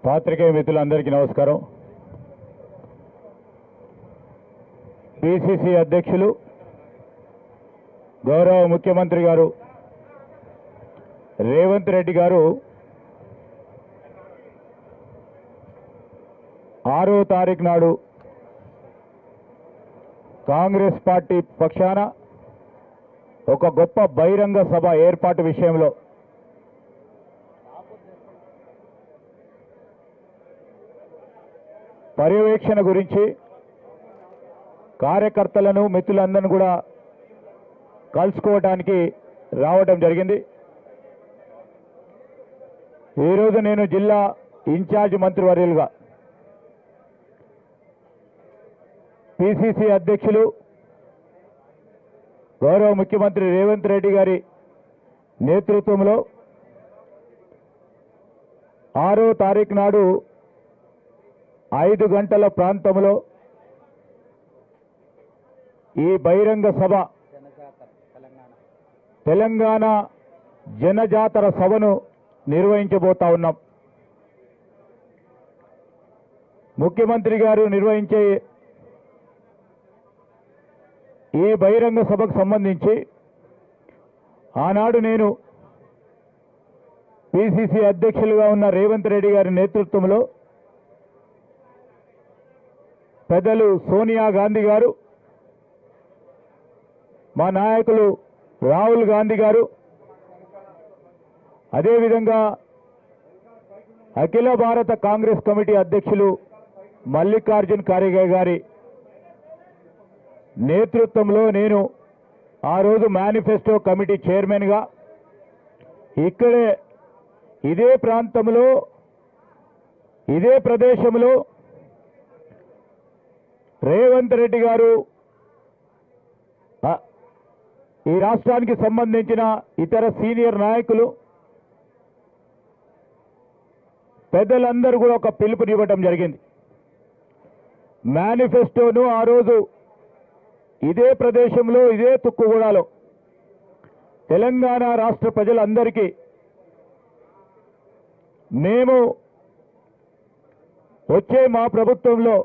పాత్రికేయ మిత్రులందరికీ నమస్కారం. పిసిసి అధ్యక్షులు గౌరవ ముఖ్యమంత్రి గారు రేవంత్ రెడ్డి గారు 6వ తారీఖు నాడు కాంగ్రెస్ పార్టీ పక్షాన ఒక గొప్ప బహిరంగ సభ ఏర్పాటు విషయంలో పర్యవేక్షణ గురించి కార్యకర్తలను మిత్రులందరినీ కూడా కలుసుకోవడానికి రావడం జరిగింది. ఈరోజు నేను జిల్లా ఇన్ఛార్జ్ మంత్రివర్యులుగా పిసిసి అధ్యక్షులు గౌరవ ముఖ్యమంత్రి రేవంత్ రెడ్డి గారి నేతృత్వంలో 6వ తారీఖు నాడు 5 గంటల ప్రాంతంలో ఈ బహిరంగ సభ తెలంగాణ జనజాతర సభను నిర్వహించబోతా ఉన్నాం. ముఖ్యమంత్రి గారు నిర్వహించే ఈ బహిరంగ సభకు సంబంధించి ఆనాడు నేను పిసిసి అధ్యక్షులుగా ఉన్న రేవంత్ రెడ్డి గారి నేతృత్వంలో పెద్దలు సోనియా గాంధీ గారు, మా నాయకులు రాహుల్ గాంధీ గారు, అదేవిధంగా అఖిల భారత కాంగ్రెస్ కమిటీ అధ్యక్షులు మల్లికార్జున్ ఖార్గే గారి నేతృత్వంలో నేను ఆ రోజు మేనిఫెస్టో కమిటీ చైర్మన్గా ఇక్కడే ఇదే ప్రాంతంలో ఇదే ప్రదేశంలో రేవంత్ రెడ్డి గారు ఈ రాష్ట్రానికి సంబంధించిన ఇతర సీనియర్ నాయకులు పెద్దలందరూ కూడా ఒక పిలుపునివ్వడం జరిగింది. మేనిఫెస్టోను ఆ రోజు ఇదే ప్రదేశంలో ఇదే తుక్కుగూడలో తెలంగాణ రాష్ట్ర ప్రజలందరికీ మేము వచ్చే మా ప్రభుత్వంలో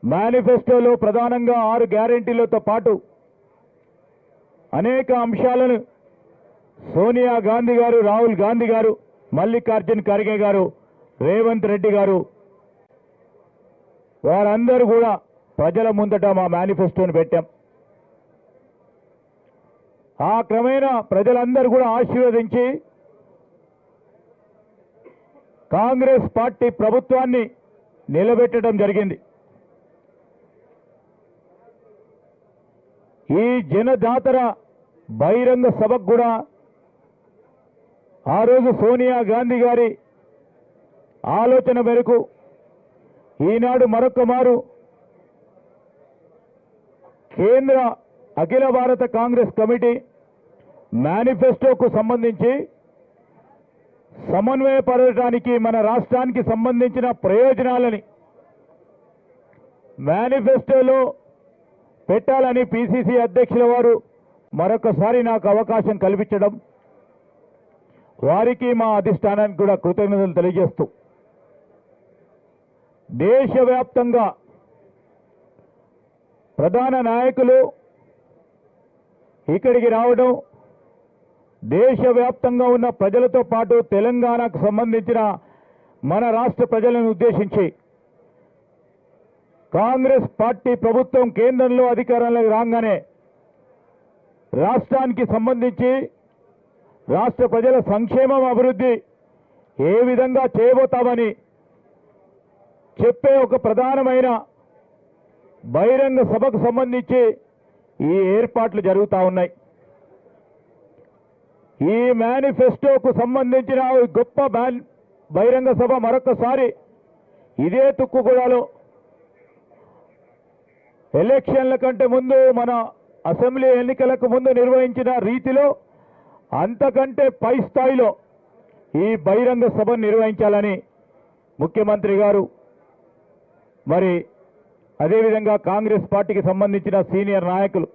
మేనిఫెస్టోలో ప్రధానంగా 6 గ్యారెంటీలతో పాటు అనేక అంశాలను సోనియా గాంధీ గారు, రాహుల్ గాంధీ గారు, మల్లికార్జున్ ఖార్గే గారు, రేవంత్ రెడ్డి గారు వారందరూ కూడా ప్రజల ముందట మా మేనిఫెస్టోను పెట్టాం. ఆ క్రమేణా ప్రజలందరూ కూడా ఆశీర్వదించి కాంగ్రెస్ పార్టీ ప్రభుత్వాన్ని నిలబెట్టడం జరిగింది. ఈ జనజాతర బహిరంగ సభకు కూడా ఆ రోజు సోనియా గాంధీ గారి ఆలోచన మేరకు ఈనాడు మరొక మారు కేంద్ర అఖిల భారత కాంగ్రెస్ కమిటీ మేనిఫెస్టోకు సంబంధించి సమన్వయపరచడానికి మన రాష్ట్రానికి సంబంధించిన ప్రయోజనాలని మేనిఫెస్టోలో పెట్టాలని పిసిసి అధ్యక్షుల వారు మరొకసారి నాకు అవకాశం కల్పించడం, వారికి మా అధిష్టానానికి కూడా కృతజ్ఞతలు తెలియజేస్తూ దేశవ్యాప్తంగా ప్రధాన నాయకులు ఇక్కడికి రావడం, దేశవ్యాప్తంగా ఉన్న ప్రజలతో పాటు తెలంగాణకు సంబంధించిన మన రాష్ట్ర ప్రజలను ఉద్దేశించి కాంగ్రెస్ పార్టీ ప్రభుత్వం కేంద్రంలో అధికారంలోకి రాగానే రాష్ట్రానికి సంబంధించి రాష్ట్ర ప్రజల సంక్షేమం, అభివృద్ధి ఏ విధంగా చేయబోతామని చెప్పే ఒక ప్రధానమైన బహిరంగ సభకు సంబంధించి ఈ ఏర్పాట్లు జరుగుతూ ఉన్నాయి. ఈ మేనిఫెస్టోకు సంబంధించిన గొప్ప బహిరంగ సభ మరొకసారి ఇదే తుక్కుగూడలో ఎలక్షన్ల కంటే ముందు మన అసెంబ్లీ ఎన్నికలకు ముందు నిర్వహించిన రీతిలో అంతకంటే పై స్థాయిలో ఈ బహిరంగ సభను నిర్వహించాలని ముఖ్యమంత్రి గారు, మరి అదేవిధంగా కాంగ్రెస్ పార్టీకి సంబంధించిన సీనియర్ నాయకులు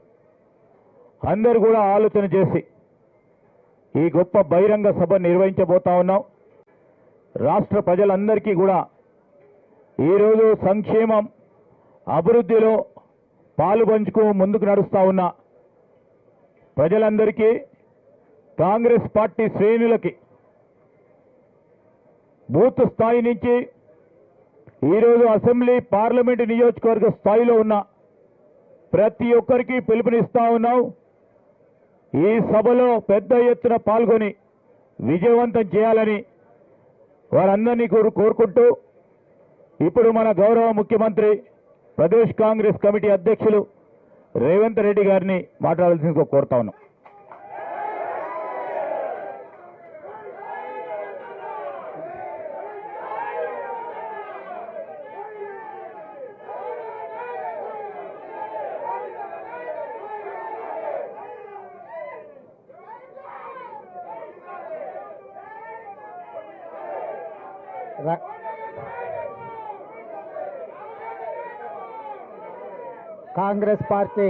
అందరూ కూడా ఆలోచన చేసి ఈ గొప్ప బహిరంగ సభ నిర్వహించబోతా ఉన్నాం. రాష్ట్ర ప్రజలందరికీ కూడా ఈరోజు సంక్షేమం అభివృద్ధిలో పాలు పంచుకు ముందుకు నడుస్తూ ఉన్న ప్రజలందరికీ కాంగ్రెస్ పార్టీ శ్రేణులకి బూత్ స్థాయి నుంచి ఈరోజు అసెంబ్లీ పార్లమెంటు నియోజకవర్గ స్థాయిలో ఉన్న ప్రతి ఒక్కరికి పిలుపునిస్తా ఉన్నాం. ఈ సభలో పెద్ద ఎత్తున పాల్గొని విజయవంతం చేయాలని వారందరినీ కోరుకుంటూ ఇప్పుడు మన గౌరవ ముఖ్యమంత్రి ప్రదేశ్ కాంగ్రెస్ కమిటీ అధ్యక్షులు రేవంత్ రెడ్డి గారిని మాట్లాడాల్సిందిగా కోరుతా ఉన్నాం. కాంగ్రెస్ పార్టీ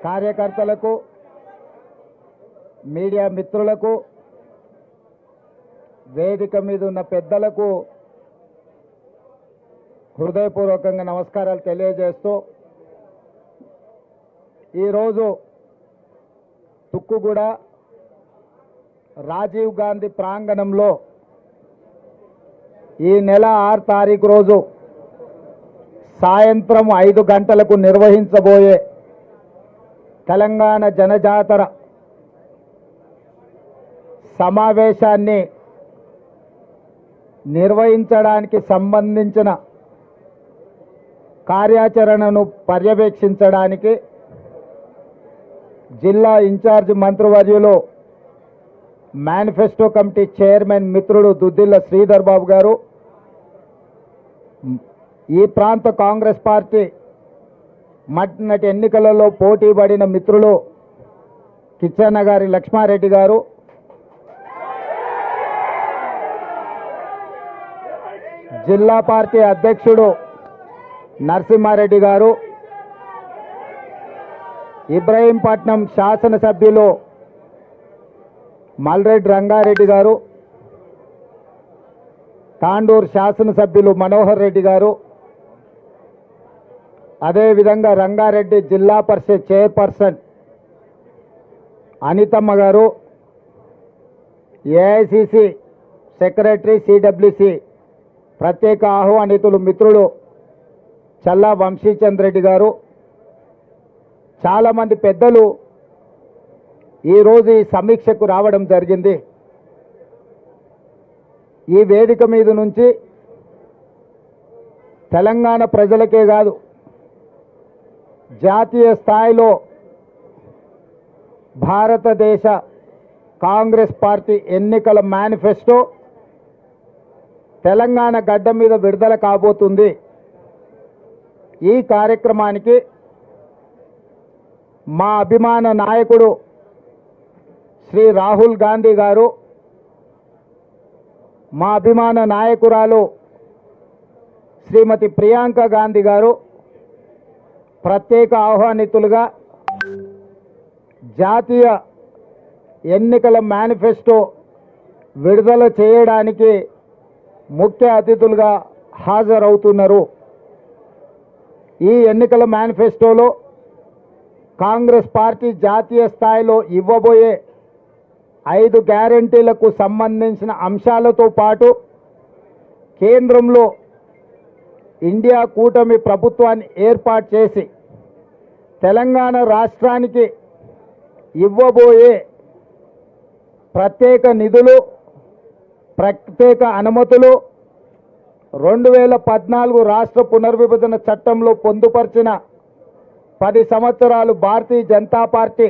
కార్యకర్తలకు, మీడియా మిత్రులకు, వేదిక మీద ఉన్న పెద్దలకు హృదయపూర్వకంగా నమస్కారాలు తెలియజేస్తూ ఈరోజు తుక్కుగూడ రాజీవ్ గాంధీ ప్రాంగణంలో ఈ నెల 6 తారీఖు రోజు సాయంత్రం 5 గంటలకు నిర్వహించబోయే తెలంగాణ జనజాతర సమావేశాన్ని నిర్వహించడానికి సంబంధించిన కార్యాచరణను పర్యవేక్షించడానికి జిల్లా ఇన్ఛార్జ్ మంత్రివర్యులు మేనిఫెస్టో కమిటీ చైర్మన్ మిత్రుడు దుద్దిల్ల శ్రీధర్ బాబు గారు, ఈ ప్రాంత కాంగ్రెస్ పార్టీ మొన్నటి ఎన్నికలలో పోటీ పడిన మిత్రులు కిచ్చన్న గారి లక్ష్మారెడ్డి గారు, జిల్లా పార్టీ అధ్యక్షుడు నరసింహారెడ్డి గారు, ఇబ్రహీంపట్నం శాసనసభ్యులు మల్రెడ్డి రంగారెడ్డి గారు, తాండూరు శాసనసభ్యులు మనోహర్ రెడ్డి గారు, అదేవిధంగా రంగారెడ్డి జిల్లా పరిషత్ చైర్పర్సన్ అనితమ్మ గారు, ఏఐసిసి సెక్రటరీ సిడబ్ల్యూసి ప్రత్యేక ఆహ్వానితులు మిత్రులు చల్లా వంశీచంద్ రెడ్డి గారు, చాలామంది పెద్దలు ఈరోజు ఈ సమీక్షకు రావడం జరిగింది. ఈ వేదిక మీద నుంచి తెలంగాణ ప్రజలకే కాదు, జాతీయ స్థాయిలో భారతదేశ కాంగ్రెస్ పార్టీ ఎన్నికల మేనిఫెస్టో తెలంగాణ గడ్డ మీద విడుదల కాబోతుంది. ఈ కార్యక్రమానికి మా అభిమాన నాయకుడు శ్రీ రాహుల్ గాంధీ గారు, మా అభిమాన నాయకురాలు శ్రీమతి ప్రియాంక గాంధీ గారు ప్రత్యేక ఆహ్వానితులుగా జాతీయ ఎన్నికల మేనిఫెస్టో విడుదల చేయడానికి ముఖ్య అతిథులుగా హాజరవుతున్నారు. ఈ ఎన్నికల మేనిఫెస్టోలో కాంగ్రెస్ పార్టీ జాతీయ స్థాయిలో ఇవ్వబోయే 5 గ్యారెంటీలకు సంబంధించిన అంశాలతో పాటు కేంద్రంలో ఇండియా కూటమి ప్రభుత్వాన్ని ఏర్పాటు చేసి తెలంగాణ రాష్ట్రానికి ఇవ్వబోయే ప్రత్యేక నిధులు, ప్రత్యేక అనుమతులు, 2014 రాష్ట్ర పునర్విభజన చట్టంలో పొందుపరిచిన 10 సంవత్సరాలు భారతీయ జనతా పార్టీ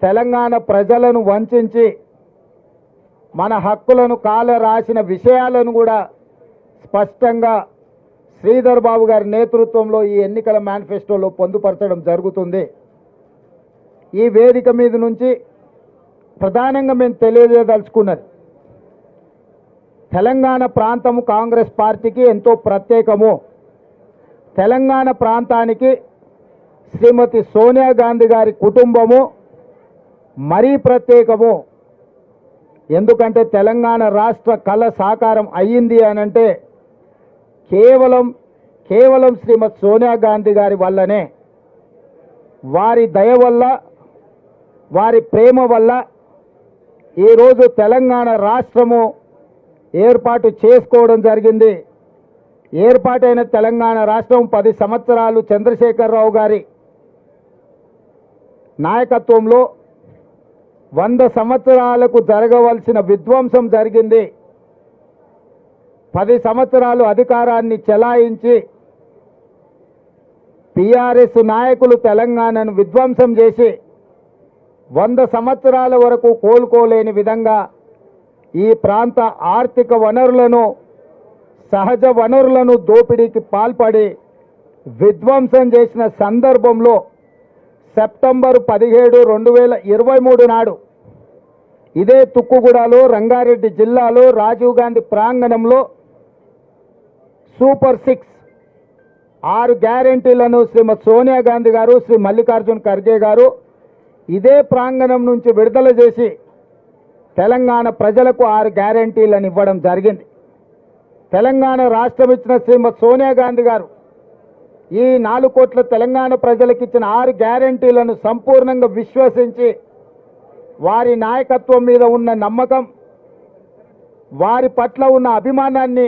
తెలంగాణ ప్రజలను వంచి మన హక్కులను కాలరాసిన విషయాలను కూడా స్పష్టంగా శ్రీధర్ బాబు గారి నేతృత్వంలో ఈ ఎన్నికల మేనిఫెస్టోలో పొందుపరచడం జరుగుతుంది. ఈ వేదిక మీద నుంచి ప్రధానంగా మేము తెలియజేయదలుచుకున్నది, తెలంగాణ ప్రాంతము కాంగ్రెస్ పార్టీకి ఎంతో ప్రత్యేకము. తెలంగాణ ప్రాంతానికి శ్రీమతి సోనియా గాంధీ గారి కుటుంబము మరీ ప్రత్యేకము. ఎందుకంటే తెలంగాణ రాష్ట్ర కళ సాకారం అయ్యింది అనంటే కేవలం శ్రీమతి సోనియా గాంధీ గారి వల్లనే, వారి దయ వల్ల, వారి ప్రేమ వల్ల ఈరోజు తెలంగాణ రాష్ట్రము ఏర్పాటు చేసుకోవడం జరిగింది. ఏర్పాటైన తెలంగాణ రాష్ట్రం 10 సంవత్సరాలు చంద్రశేఖరరావు గారి నాయకత్వంలో 100 సంవత్సరాలకు జరగవలసిన విధ్వంసం జరిగింది. 10 సంవత్సరాలు అధికారాన్ని చెలాయించి టీఆర్ఎస్ నాయకులు తెలంగాణను విధ్వంసం చేసి 100 సంవత్సరాల వరకు కోలుకోలేని విధంగా ఈ ప్రాంత ఆర్థిక వనరులను, సహజ వనరులను దోపిడీకి పాల్పడి విధ్వంసం చేసిన సందర్భంలో సెప్టెంబర్ 17, 2023 నాడు ఇదే తుక్కుగూడలో, రంగారెడ్డి జిల్లాలో రాజీవ్ గాంధీ ప్రాంగణంలో సూపర్ 6 6 గ్యారెంటీలను శ్రీమతి సోనియా గాంధీ గారు, శ్రీ మల్లికార్జున్ ఖర్గే గారు ఇదే ప్రాంగణం నుంచి విడుదల చేసి తెలంగాణ ప్రజలకు 6 గ్యారెంటీలను ఇవ్వడం జరిగింది. తెలంగాణ రాష్ట్రం ఇచ్చిన శ్రీమతి సోనియా గాంధీ గారు ఈ 4 కోట్ల తెలంగాణ ప్రజలకు ఇచ్చిన 6 గ్యారెంటీలను సంపూర్ణంగా విశ్వసించి, వారి నాయకత్వం మీద ఉన్న నమ్మకం, వారి పట్ల ఉన్న అభిమానాన్ని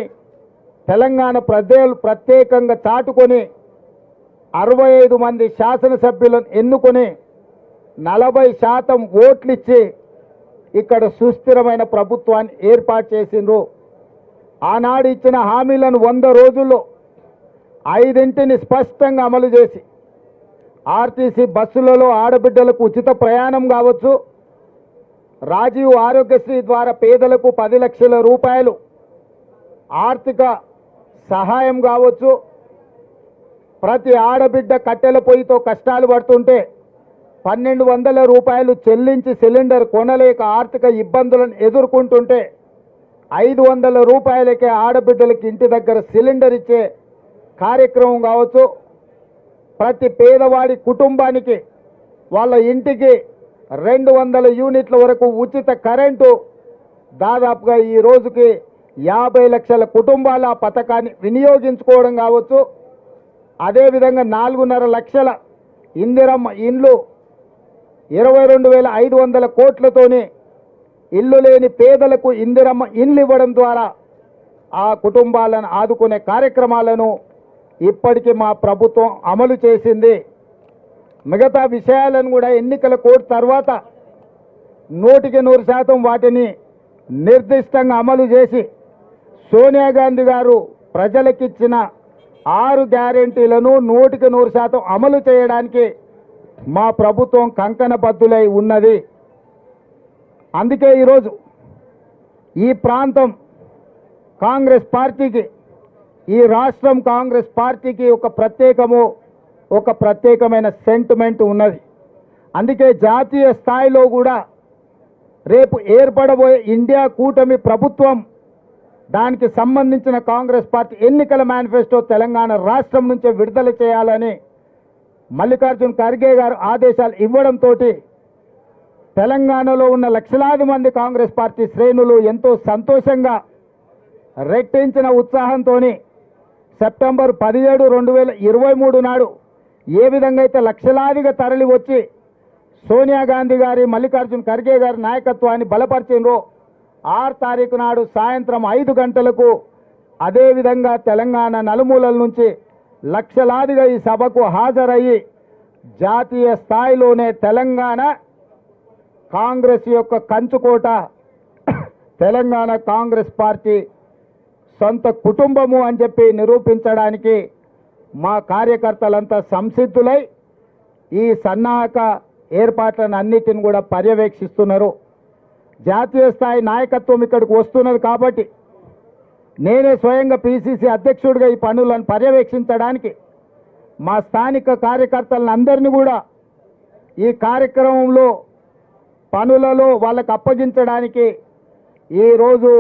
తెలంగాణ ప్రజలు ప్రత్యేకంగా చాటుకొని 65 మంది శాసనసభ్యులను ఎన్నుకొని 40% ఓట్లిచ్చి ఇక్కడ సుస్థిరమైన ప్రభుత్వాన్ని ఏర్పాటు చేసిండ్రు. ఆనాడు ఇచ్చిన హామీలను 100 రోజుల్లో 5ని స్పష్టంగా అమలు చేసి ఆర్టీసీ బస్సులలో ఆడబిడ్డలకు ఉచిత ప్రయాణం కావచ్చు, రాజీవ్ ఆరోగ్యశ్రీ ద్వారా పేదలకు 10 లక్షల రూపాయలు ఆర్థిక సహాయం కావచ్చు, ప్రతి ఆడబిడ్డ కట్టెల పొయ్యితో కష్టాలు పడుతుంటే 1200 రూపాయలు చెల్లించి సిలిండర్ కొనలేక ఆర్థిక ఇబ్బందులను ఎదుర్కొంటుంటే 500 రూపాయలకే ఆడబిడ్డలకి ఇంటి దగ్గర సిలిండర్ ఇచ్చే కార్యక్రమం కావచ్చు, ప్రతి పేదవాడి కుటుంబానికి వాళ్ళ ఇంటికి 200 యూనిట్ల వరకు ఉచిత కరెంటు, దాదాపుగా ఈ రోజుకి 50 లక్షల కుటుంబాల పథకాన్ని వినియోగించుకోవడం కావచ్చు, అదేవిధంగా 4.5 లక్షల ఇందిరమ్మ ఇండ్లు 22,500 కోట్లతోనే ఇల్లు లేని పేదలకు ఇందిరమ్మ ఇండ్లు ఇవ్వడం ద్వారా ఆ కుటుంబాలను ఆదుకునే కార్యక్రమాలను ఇప్పటికీ మా ప్రభుత్వం అమలు చేసింది. మిగతా విషయాలను కూడా ఎన్నికల కోడ్ తర్వాత 100% వాటిని నిర్దిష్టంగా అమలు చేసి సోనియా గాంధీ గారు ప్రజలకిచ్చిన 6 గ్యారెంటీలను 100% అమలు చేయడానికి మా ప్రభుత్వం కంకణబద్ధులై ఉన్నది. అందుకే ఈరోజు ఈ ప్రాంతం కాంగ్రెస్ పార్టీకి, ఈ రాష్ట్రం కాంగ్రెస్ పార్టీకి ఒక ప్రత్యేకమైన సెంటిమెంట్ ఉన్నది. అందుకే జాతీయ స్థాయిలో కూడా రేపు ఏర్పడబోయే ఇండియా కూటమి ప్రభుత్వం, దానికి సంబంధించిన కాంగ్రెస్ పార్టీ ఎన్నికల మేనిఫెస్టో తెలంగాణ రాష్ట్రం నుంచే విడుదల చేయాలని మల్లికార్జున్ ఖర్గే గారు ఆదేశాలు ఇవ్వడంతో తెలంగాణలో ఉన్న లక్షలాది మంది కాంగ్రెస్ పార్టీ శ్రేణులు ఎంతో సంతోషంగా, రెట్టించిన ఉత్సాహంతో సెప్టెంబర్ 17, 2023 నాడు ఏ విధంగా అయితే లక్షలాదిగా తరలి వచ్చి సోనియా గాంధీ గారి, మల్లికార్జున్ ఖర్గే గారి నాయకత్వాన్ని బలపరిచిండ్రో 6 తారీఖు నాడు సాయంత్రం 5 గంటలకు అదేవిధంగా తెలంగాణ నలుమూలల నుంచి లక్షలాదిగా ఈ సభకు హాజరయ్యి జాతీయ స్థాయిలోనే తెలంగాణ కాంగ్రెస్ యొక్క కంచుకోట, తెలంగాణ కాంగ్రెస్ పార్టీ సొంత కుటుంబము అని చెప్పి నిరూపించడానికి మా కార్యకర్తలంతా సంసిద్ధులై ఈ సన్నాహక ఏర్పాట్లను అన్నిటిని కూడా పర్యవేక్షిస్తున్నారు. జాతీయ స్థాయి నాయకత్వం ఇక్కడికి వస్తున్నది కాబట్టి నేనే స్వయంగా పిసిసి అధ్యక్షుడిగా ఈ పనులను పర్యవేక్షించడానికి మా స్థానిక కార్యకర్తలను అందరినీ కూడా ఈ కార్యక్రమంలో పనులలో వాళ్ళకు అప్పగించడానికి ఈరోజు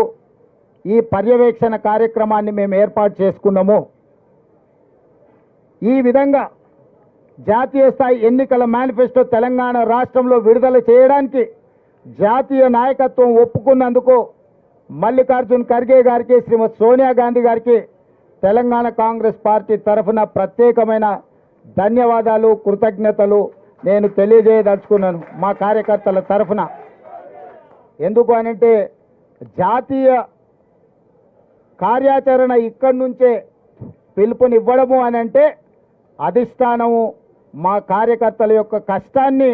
ఈ పర్యవేక్షణ కార్యక్రమాన్ని మేము ఏర్పాటు చేసుకున్నాము. ఈ విధంగా జాతీయ స్థాయి ఎన్నికల మేనిఫెస్టో తెలంగాణ రాష్ట్రంలో విడుదల చేయడానికి జాతీయ నాయకత్వం ఒప్పుకున్నందుకు మల్లికార్జున్ ఖర్గే గారికి, శ్రీమతి సోనియా గాంధీ గారికి తెలంగాణ కాంగ్రెస్ పార్టీ తరఫున ప్రత్యేకమైన ధన్యవాదాలు, కృతజ్ఞతలు నేను తెలియజేయదలుచుకున్నాను మా కార్యకర్తల తరఫున. ఎందుకు అనంటే జాతీయ కార్యాచరణ ఇక్కడి నుంచే పిలుపునివ్వడము అనంటే అధిష్టానము మా కార్యకర్తల యొక్క కష్టాన్ని,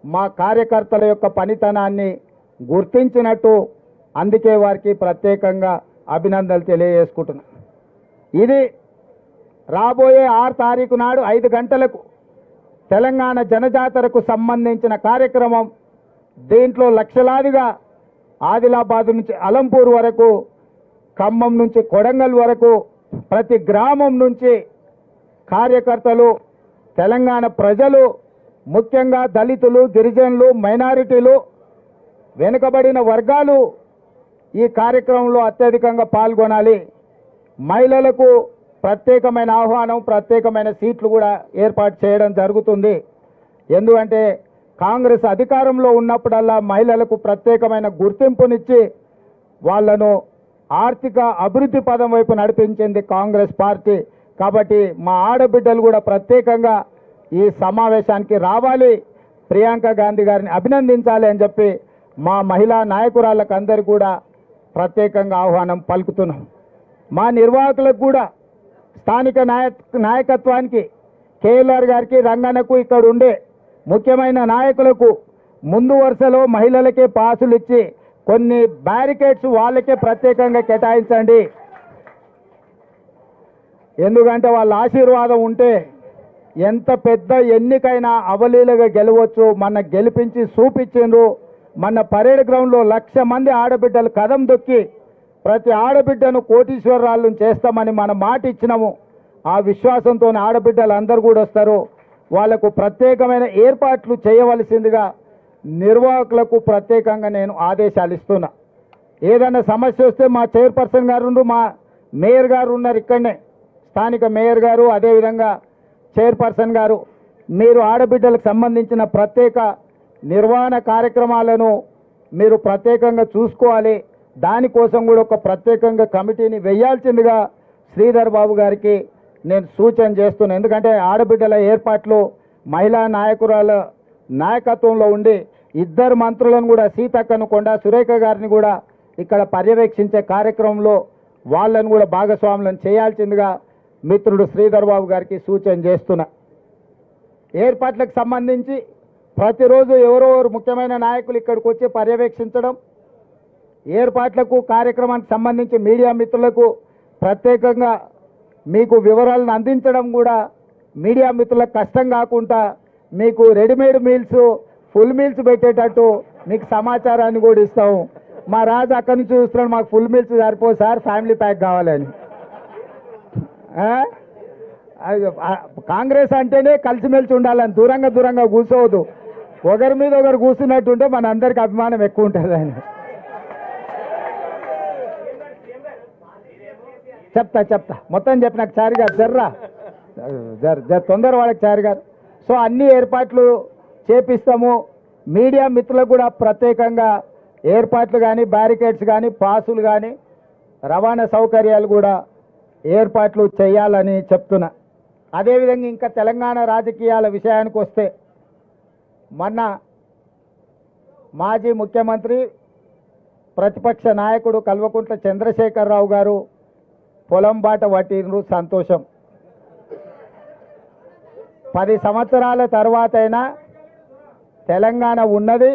మా కార్యకర్తల యొక్క పనితనాన్ని గుర్తించినట్టు. అందుకే వారికి ప్రత్యేకంగా అభినందనలు తెలియజేసుకుంటున్నాను. ఇది రాబోయే 6 తారీఖు నాడు 5 గంటలకు తెలంగాణ జనజాతరకు సంబంధించిన కార్యక్రమం. దీంట్లో లక్షలాదిగా ఆదిలాబాద్ నుంచి అలంపూర్ వరకు, ఖమ్మం నుంచి కొడంగల్ వరకు ప్రతి గ్రామం నుంచి కార్యకర్తలు, తెలంగాణ ప్రజలు, ముఖ్యంగా దళితులు, గిరిజనులు, మైనారిటీలు, వెనుకబడిన వర్గాలు ఈ కార్యక్రమంలో అత్యధికంగా పాల్గొనాలి. మహిళలకు ప్రత్యేకమైన ఆహ్వానం, ప్రత్యేకమైన సీట్లు కూడా ఏర్పాటు చేయడం జరుగుతుంది. ఎందుకంటే కాంగ్రెస్ అధికారంలో ఉన్నప్పుడల్లా మహిళలకు ప్రత్యేకమైన గుర్తింపునిచ్చి వాళ్ళను ఆర్థిక అభివృద్ధి పదం వైపు నడిపించింది కాంగ్రెస్ పార్టీ. కాబట్టి మా ఆడబిడ్డలు కూడా ప్రత్యేకంగా ఈ సమావేశానికి రావాలి, ప్రియాంక గాంధీ గారిని అభినందించాలి అని చెప్పి మా మహిళా నాయకురాళ్ళకు అందరికీ కూడా ప్రత్యేకంగా ఆహ్వానం పలుకుతున్నాం. మా నిర్వాహకులకు కూడా, స్థానిక నాయకత్వానికి, కేఎల్ఆర్ గారికి, రంగన్నకు, ఇక్కడ ఉండే ముఖ్యమైన నాయకులకు ముందు వరుసలో మహిళలకే పాసులు ఇచ్చి కొన్ని బ్యారికేడ్స్ వాళ్ళకే ప్రత్యేకంగా కేటాయించండి. ఎందుకంటే వాళ్ళ ఆశీర్వాదం ఉంటే ఎంత పెద్ద ఎన్నికైనా అవలీలగా గెలవచ్చు. మన గెలిపించి చూపించిండ్రు. మన పరేడ్ గ్రౌండ్లో 1,00,000 మంది ఆడబిడ్డలు కదం దొక్కి ప్రతి ఆడబిడ్డను కోటీశ్వరరాళ్ళను చేస్తామని మనం మాట ఇచ్చినాము. ఆ విశ్వాసంతో ఆడబిడ్డలు అందరూ కూడా వస్తారు. వాళ్లకు ప్రత్యేకమైన ఏర్పాట్లు చేయవలసిందిగా నిర్వాహకులకు ప్రత్యేకంగా నేను ఆదేశాలు ఇస్తున్నా. ఏదైనా సమస్య వస్తే మా చైర్పర్సన్ గారు, మా మేయర్ గారు ఉన్నారు ఇక్కడనే, స్థానిక మేయర్ గారు, అదేవిధంగా చైర్పర్సన్ గారు, మీరు ఆడబిడ్డలకు సంబంధించిన ప్రత్యేక నిర్వహణ కార్యక్రమాలను మీరు ప్రత్యేకంగా చూసుకోవాలి. దానికోసం కూడా ఒక ప్రత్యేకంగా కమిటీని వేయాల్సిందిగా శ్రీధర్ బాబు గారికి నేను సూచన చేస్తున్నాను. ఎందుకంటే ఆడబిడ్డల ఏర్పాట్లు మహిళా నాయకురాల నాయకత్వంలో ఉండి 2 మంత్రులను కూడా, సీతక్కను, కొండా సురేఖ గారిని కూడా ఇక్కడ పర్యవేక్షించే కార్యక్రమంలో వాళ్ళను కూడా భాగస్వాములను చేయాల్సిందిగా మిత్రుడు శ్రీధర్ బాబు గారికి సూచన చేస్తున్నా. ఏర్పాట్లకు సంబంధించి ప్రతిరోజు ఎవరెవరు ముఖ్యమైన నాయకులు ఇక్కడికి వచ్చి పర్యవేక్షించడం, ఏర్పాట్లకు కార్యక్రమానికి సంబంధించి మీడియా మిత్రులకు ప్రత్యేకంగా మీకు వివరాలను అందించడం కూడా మీడియా మిత్రులకు కష్టం కాకుండా మీకు రెడీమేడ్ మీల్స్, ఫుల్ మీల్స్ పెట్టేటట్టు మీకు సమాచారాన్ని కూడా ఇస్తాము. మా రాజు అక్కడి నుంచి చూస్తున్నాడు, మాకు ఫుల్ మీల్స్ సరిపోదు సార్, ఫ్యామిలీ ప్యాక్ కావాలని. కాంగ్రెస్ అంటేనే కలిసిమెలిసి ఉండాలని, దూరంగా దూరంగా కూర్చోవద్దు. ఒకరి మీద ఒకరు కూర్చున్నట్టుంటే మన అందరికి అభిమానం ఎక్కువ ఉంటుంది అని చెప్తా మొత్తం చెప్పినాక చారి గారు జర్రా తొందర వాళ్ళకి చారి గారు. సో అన్ని ఏర్పాట్లు చేపిస్తాము. మీడియా మిత్రులకు కూడా ప్రత్యేకంగా ఏర్పాట్లు కానీ, బ్యారికేడ్స్ కానీ, పాసులు కానీ, రవాణా సౌకర్యాలు కూడా ఏర్పాట్లు చేయాలని చెప్తున్నా. అదేవిధంగా ఇంకా తెలంగాణ రాజకీయాల విషయానికి వస్తే, మొన్న మాజీ ముఖ్యమంత్రి, ప్రతిపక్ష నాయకుడు కల్వకుంట్ల చంద్రశేఖరరావు గారు పొలం బాట పట్టినరు, సంతోషం. 10 సంవత్సరాల తర్వాతైనా తెలంగాణ ఉన్నది,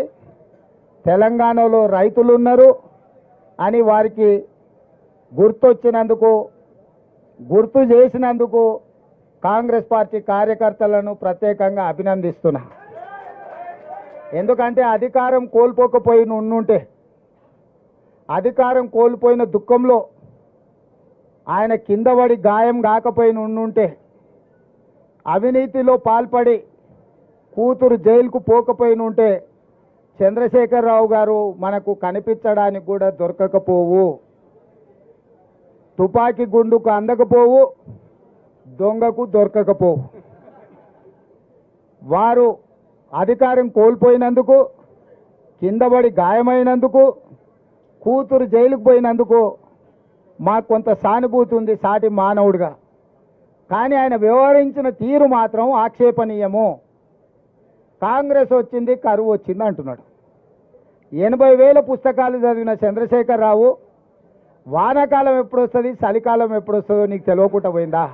తెలంగాణలో రైతులు ఉన్నారు అని వారికి గుర్తొచ్చినందుకు, గుర్తు చేసినందుకు కాంగ్రెస్ పార్టీ కార్యకర్తలను ప్రత్యేకంగా అభినందిస్తున్నా. ఎందుకంటే అధికారం కోల్పోకపోయి ఉండుంటే, అధికారం కోల్పోయిన దుఃఖంలో ఆయన కింద పడి గాయం కాకపోయి ఉండుంటే, అవినీతిలో పాల్పడి కూతురు జైలుకు పోకపోయి ఉంటే చంద్రశేఖరరావు గారు మనకు కనిపించడానికి కూడా దొరకకపోవు. తుపాకీ గుండుకు అందకపోవు, దొంగకు దొరకకపోవు. వారు అధికారం కోల్పోయినందుకు కిందపడి గాయమైనందుకు, కూతురు జైలుకు పోయినందుకు మాకు కొంత సానుభూతి ఉంది సాటి మానవుడిగా. కానీ ఆయన వ్యవహరించిన తీరు మాత్రం ఆక్షేపణీయము. కాంగ్రెస్ వచ్చింది, కరువు వచ్చింది అంటున్నాడు. 80,000 పుస్తకాలు చదివిన చంద్రశేఖరరావు వానాకాలం ఎప్పుడు వస్తుంది, చలికాలం ఎప్పుడు వస్తుందో నీకు తెలియకుండా పోయిందా?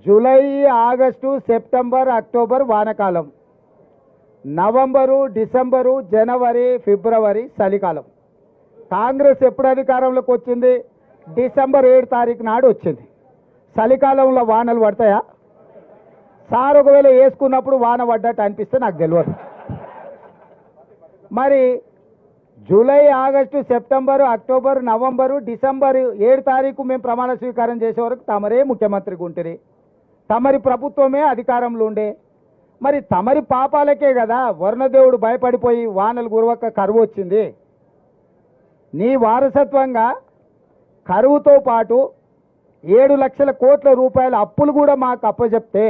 జూలై, ఆగస్టు, సెప్టెంబర్, అక్టోబర్ వానాకాలం, నవంబరు, డిసెంబరు, జనవరి, ఫిబ్రవరి చలికాలం. కాంగ్రెస్ ఎప్పుడు అధికారంలోకి వచ్చింది? డిసెంబర్ 7 తారీఖు నాడు వచ్చింది. చలికాలంలో వానలు పడతాయా? సార్ ఒకవేళ వేసుకున్నప్పుడు వాన పడ్డట్టు అనిపిస్తే నాకు తెలియదు. మరి July, August, September, October, November, December 7 తారీఖు మేము ప్రమాణ స్వీకారం చేసే వరకు తమరే ముఖ్యమంత్రిగా ఉంటుంది, తమరి ప్రభుత్వమే అధికారంలో ఉండే. మరి తమరి పాపాలకే కదా వరుణదేవుడు భయపడిపోయి వానలు గురవక కరువు వచ్చింది. నీ వారసత్వంగా కరువుతో పాటు 7 లక్షల కోట్ల రూపాయల అప్పులు కూడా మాకు అప్పచెప్తే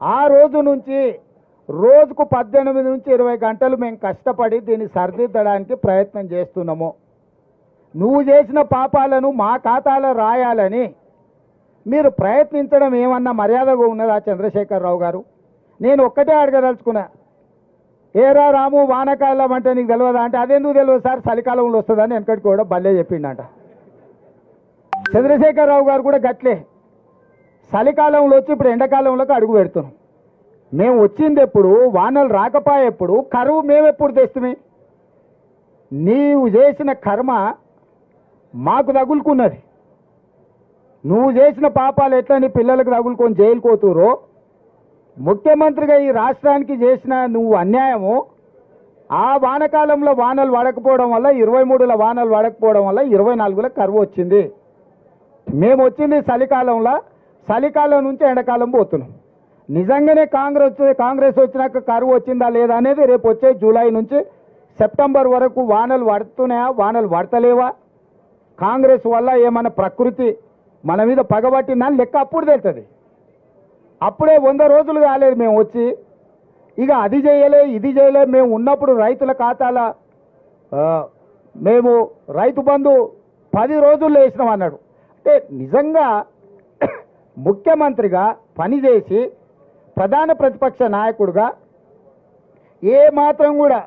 ఆ రోజు నుంచి రోజుకు 18 నుంచి 20 గంటలు మేము కష్టపడి దీన్ని సరిదిద్దడానికి ప్రయత్నం చేస్తున్నాము. నువ్వు చేసిన పాపాలను మా ఖాతాలో రాయాలని మీరు ప్రయత్నించడం ఏమన్నా మర్యాదగా ఉన్నదా చంద్రశేఖరరావు గారు? నేను ఒక్కటే అడగదలుచుకున్నా, ఏరా రాము వానకాలం అంటే నీకు తెలియదా అంటే, అదెందుకు తెలియదు సార్ చలికాలంలో వస్తుందని వెనకటికి కూడా భలే చెప్పిండట. చంద్రశేఖరరావు గారు కూడా గట్లే చలికాలంలో వచ్చి ఇప్పుడు ఎండాకాలంలోకి అడుగు పెడుతున్నాం. మేము వచ్చింది ఎప్పుడు, వానలు రాకపోయేప్పుడు, కరువు మేమెప్పుడు తెస్తుమే? నీవు చేసిన కర్మ మాకు తగులుకున్నది. నువ్వు చేసిన పాపాలు ఎట్లా నీ పిల్లలకు తగులుకొని జైలు కోతురో, ముఖ్యమంత్రిగా ఈ రాష్ట్రానికి చేసిన నువ్వు అన్యాయము ఆ వానకాలంలో వానలు పడకపోవడం వల్ల, 23లో వానలు పడకపోవడం వల్ల 24లో కరువు వచ్చింది. మేము వచ్చింది చలికాలంలో, చలికాలం నుంచి ఎండాకాలం పోతున్నాం. నిజంగానే కాంగ్రెస్ వచ్చినాక కరువు వచ్చిందా లేదా అనేది రేపు వచ్చే జూలై నుంచి సెప్టెంబర్ వరకు వానలు పడుతున్నాయా, వానలు పడతలేవా, కాంగ్రెస్ వల్ల ఏమైనా ప్రకృతి మన మీద పగబట్టిందా లెక్క అప్పుడు తెలుస్తుంది. అప్పుడే 100 రోజులు కాలేదు మేము వచ్చి, ఇక అది చేయలే ఇది చేయలే. మేము ఉన్నప్పుడు రైతుల ఖాతాల మేము రైతు బంధు 10 రోజుల్లో వేసినాం అన్నాడు. అంటే నిజంగా ముఖ్యమంత్రిగా పనిచేసి ప్రధాన ప్రతిపక్ష నాయకుడుగా ఏ మాత్రం కూడా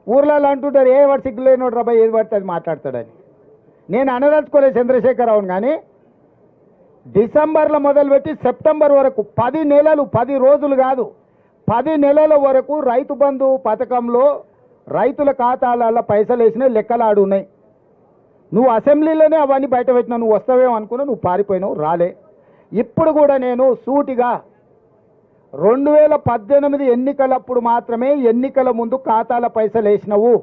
ఊర్లలో అంటుంటారు, ఏ వాడు సిగ్గులేనోడు రాబాయి ఏది పడితే అది మాట్లాడతాడని. నేను అనదలుచుకోలేదు చంద్రశేఖరరావుని, కానీ డిసెంబర్లో మొదలుపెట్టి సెప్టెంబర్ వరకు 10 నెలలు, 10 రోజులు కాదు 10 నెలల వరకు రైతు బంధు పథకంలో రైతుల ఖాతాలలో పైసలు వేసిన లెక్కలాడు ఉన్నాయి. నువ్వు అసెంబ్లీలోనే అవన్నీ బయట పెట్టినావు. నువ్వు వస్తావేమో అనుకున్నావు, నువ్వు పారిపోయినావు, రాలే. ఇప్పుడు కూడా నేను సూటిగా 2018 ఎన్నికలప్పుడు మాత్రమే ఎన్నికల ముందు ఖాతాల పైసలు వేసినావు.